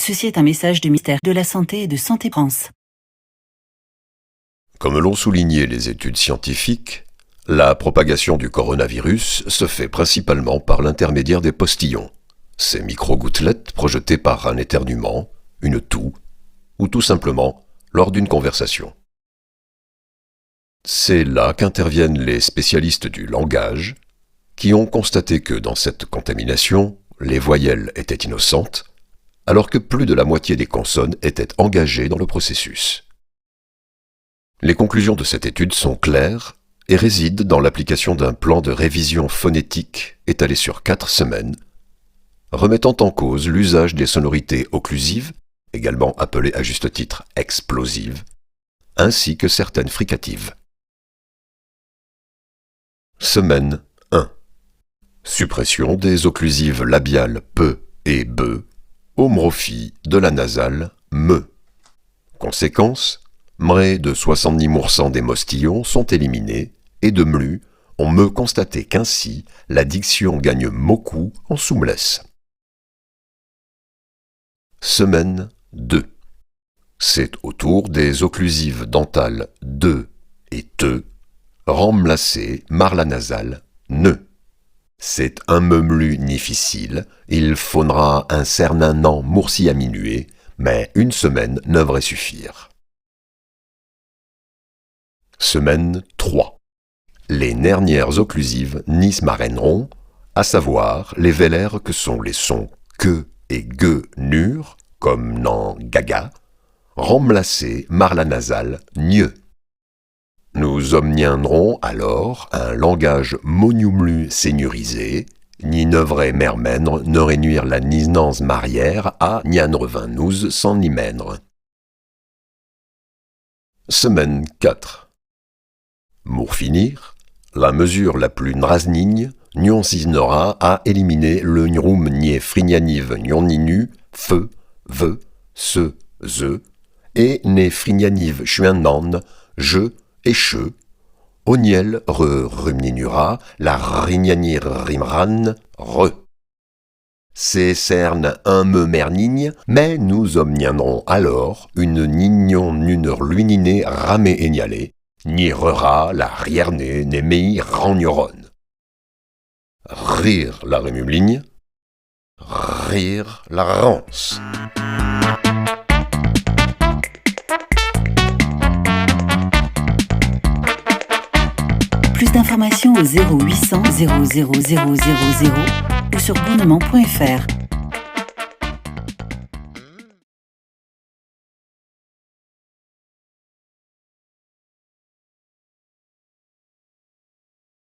Ceci est un message du ministère de la Santé et de Santé France. Comme l'ont souligné les études scientifiques, la propagation du coronavirus se fait principalement par l'intermédiaire des postillons, ces micro-gouttelettes projetées par un éternuement, une toux, ou tout simplement lors d'une conversation. C'est là qu'interviennent les spécialistes du langage, qui ont constaté que dans cette contamination, les voyelles étaient innocentes, alors que plus de la moitié des consonnes étaient engagées dans le processus. Les conclusions de cette étude sont claires et résident dans l'application d'un plan de révision phonétique étalé sur 4 semaines, remettant en cause l'usage des sonorités occlusives, également appelées à juste titre explosives, ainsi que certaines fricatives. Semaine 1. Suppression des occlusives labiales pe et be, homophie de la nasale me. Conséquence, près de 70% des mostillons sont éliminés et de mlu, on me constater qu'ainsi la diction gagne beaucoup en souplesse. Semaine 2. C'est au tour des occlusives dentales de et te, remplacer par la nasale ne. C'est un meumlu difficile, il faudra un certain an moursi à minuer, mais une semaine devrait suffire. Semaine 3. Les dernières occlusives nismaraineront, à savoir les vélaires que sont les sons que et gueux nurs, comme nan gaga, remplacés par la nasale gneu. Nous obtiendrons alors un langage moniumlu seigneurisé, ni nevrait mermènre ne réunir la nisnance marière à nianrevinnouz sans nimènre. Semaine 4. Pour finir, la mesure la plus nrasnigne consistera à éliminer le nrum nié frignanive nioninu, feu, ve, se, ze, et ne frignanive chuennan, je et che, oniel rumninura, la rignanir rimran, re. C'est cerne un me mernigne, mais nous obtiendrons alors une nignon nuneur luinine ramé énialé, ni rera la rierne ne mei ragnoron. Rire la rémubligne, rire la rance. Plus d'informations au 0800 00 000 ou sur bournement.fr.